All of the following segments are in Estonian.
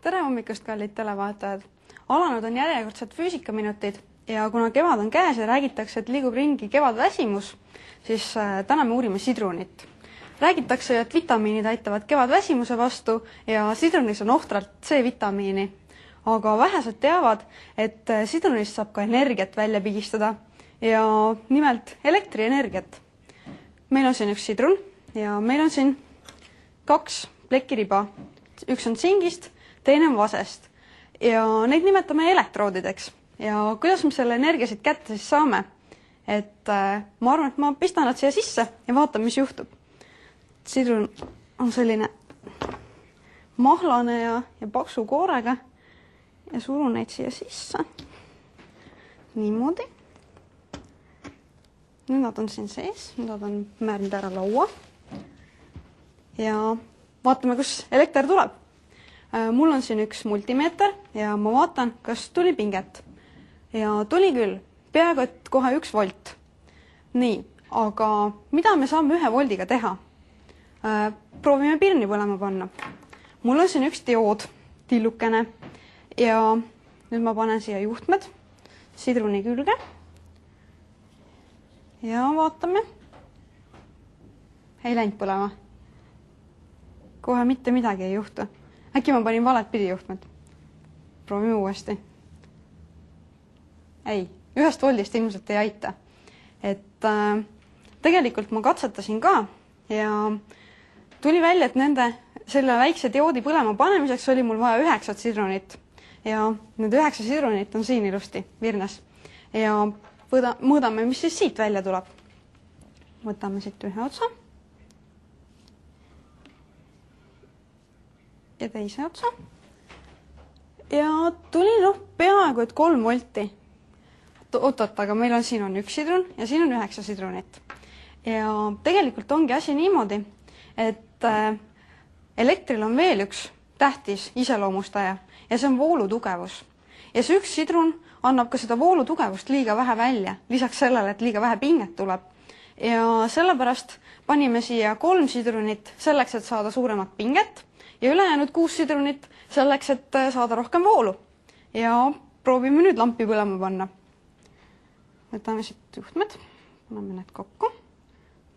Tere hommikust, kallid televaatajad! Alanud on järjekordselt füüsikaminutid ja kuna kevad on käes ja räägitakse, et liigub ringi kevadväsimus, siis täna me uurime sidrunit. Räägitakse, et vitamiinid aitavad kevadväsimuse vastu ja sidrunis on ohtralt C-vitamiini. Aga vähesed teavad, et sidrunist saab ka energiat välja pigistada ja nimelt elektrienergiat. Meil on siin üks sidrun ja meil on siin 2 plekiriba. Üks on tsingist, teine on vasest ja neid nimetame elektroodideks. Ja kuidas me selle energia siit kätte siis saame? Et ma arvan, et ma pistan nad siia sisse ja vaatan, mis juhtub. Sidrun on selline mahlane ja paksu koorega ja surun neid siia sisse. Niimoodi. Nüüd nad on siin sees, nad on määrinud ära laua ja vaatame, kus elekter tuleb. Mul on siin üks multimeeter ja ma vaatan, kas tuli pinget. Ja tuli küll, peaaegu et kohe 1 volt. Nii, aga mida me saame 1 voldiga teha? Proovime pirni põlema panna. Mul on siin üks diood, tillukene, ja nüüd ma panen siia juhtmed sidruni külge ja vaatame. Ei läinud põlema. Kohe mitte midagi ei juhtu. Äkki ma panin valet pidi juhtmed. Proovime uuesti. Ei, 1 voldist ilmselt ei aita. Et tegelikult ma katsetasin ka ja tuli välja, et selle väikse dioodi põlema panemiseks oli mul vaja 9 sidrunit. Ja need 9 sidrunit on siin ilusti virnes. Ja mõõdame, mis siis siit välja tuleb. Võtame siit 1 otsa. Ja teise otsa. Ja tuli peaaegu et 3 volti. Oot, aga meil on siin 1 sidrun ja siin on 9 sidrunit. Ja tegelikult ongi asi niimoodi, et elektril on veel üks tähtis iseloomustaja ja see on voolutugevus. Ja see 1 sidrun annab ka seda voolutugevust liiga vähe välja, lisaks sellele, et liiga vähe pinget tuleb. Ja sellepärast panime siia 3 sidrunit selleks, et saada suuremat pinget ja ülejäänud 6 sidrunit selleks, et saada rohkem voolu. Ja proovime nüüd lampi põlema panna. Võtame siit juhtmed, paneme need kokku,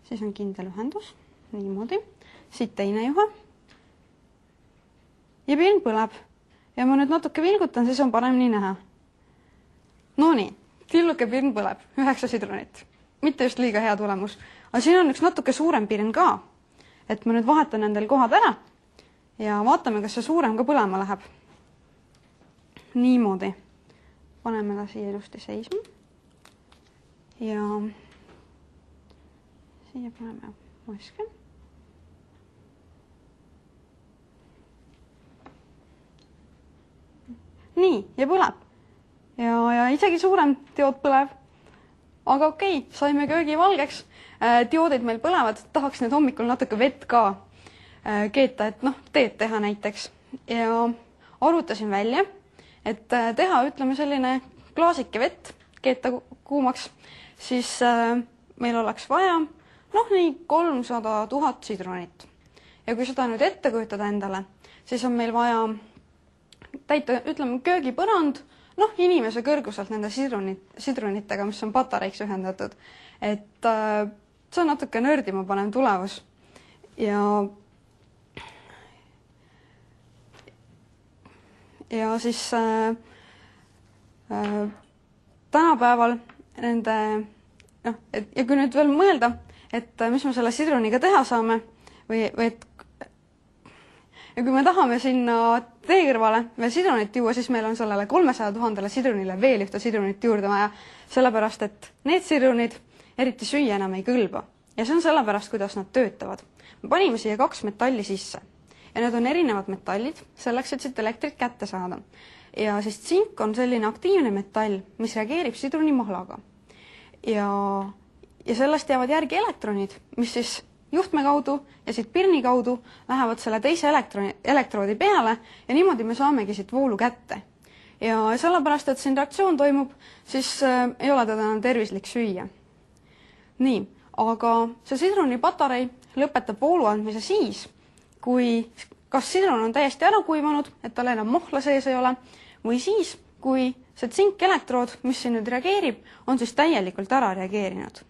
siis on kindel ühendus, niimoodi, siit teine juhe ja pirn põleb. Ja ma nüüd natuke vilgutan, siis on paremini näha. No nii, tilluke pirn põleb, 9 sidrunit, mitte just liiga hea tulemus. Aga siin on üks natuke suurem pirn ka, et ma nüüd vahetan nendel kohad ära ja vaatame, kas see suurem ka põlema läheb. Niimoodi, paneme ta siia ilusti seisma. Ja siia paneme maske. Nii, ja põleb. Ja isegi suurem diood põleb. Aga okei, saime köögi valgeks. Dioodid meil põlevad, tahaks nüüd hommikul natuke vett ka keeta, et teed teha näiteks. Ja arvutasin välja, et teha, ütleme, selline klaasike vett, keeta kuumaks, siis meil oleks vaja nii 300 000 sidrunit. Ja kui seda nüüd ette kujutada endale, siis on meil vaja täita, ütleme, köögipõrand, inimese kõrguselt nende sidrunitega, mis on patareiks ühendatud. Et see on natuke nördima panev tulevus. Ja siis tänapäeval nende, ja kui nüüd veel mõelda, et mis me selle sidruniga teha saame, ja kui me tahame sinna tee kõrvale veel sidrunit juua, siis meil on sellele 300 000 sidrunile veel 1 sidrunit juurde vaja, sellepärast, et need sidrunid eriti süüa enam ei kõlba. Ja see on sellepärast, kuidas nad töötavad. Me panime siia 2 metalli sisse ja need on erinevad metallid selleks, et siit elektrit kätte saada. Ja siis tsink on selline aktiivne metall, mis reageerib sidruni mahlaga. Ja sellest jäävad järgi elektronid, mis siis juhtme kaudu ja siit pirni kaudu lähevad selle teise elektroodi peale ja niimoodi me saamegi siit voolu kätte. Ja sellepärast, et siin reaktsioon toimub, siis ei ole teda enam tervislik süüa. Nii, aga see sidruni patarei lõpetab voolu andmise siis, kui kas sidrun on täiesti ära kuivanud, et tal enam mohla sees ei ole, või siis, kui see tsinkelektrood, mis siin nüüd reageerib, on siis täielikult ära reageerinud.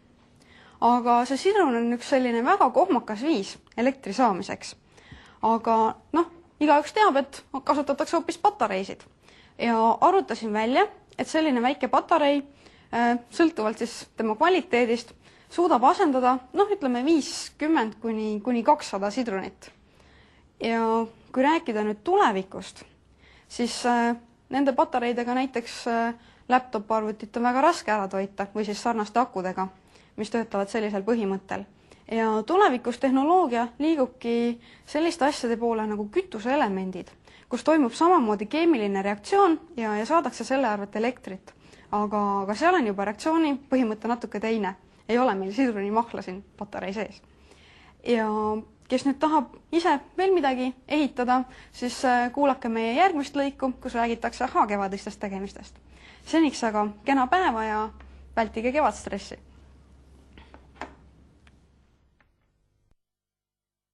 Aga see sidrun on üks selline väga kohmakas viis elektri saamiseks. Aga igaüks teab, et kasutatakse hoopis patareisid. Ja arvutasin välja, et selline väike patarei, sõltuvalt siis tema kvaliteedist, suudab asendada, ütleme 50 kuni 200 sidrunit. Ja kui rääkida nüüd tulevikust, siis nende patareidega näiteks laptop-arvutit on väga raske ära toita või siis sarnaste akudega, mis töötavad sellisel põhimõttel. Ja tulevikus tehnoloogia liigubki selliste asjade poole nagu kütuseelemendid, kus toimub samamoodi keemiline reaktsioon ja saadakse selle arvelt elektrit. Aga seal on juba reaktsiooni põhimõte natuke teine. Ei ole meil sidruni mahla siin patarei sees. Ja kes nüüd tahab ise veel midagi ehitada, siis kuulake meie järgmist lõiku, kus räägitakse kevadistest tegemistest. Seniks aga kena päeva ja vältige kevadstressi!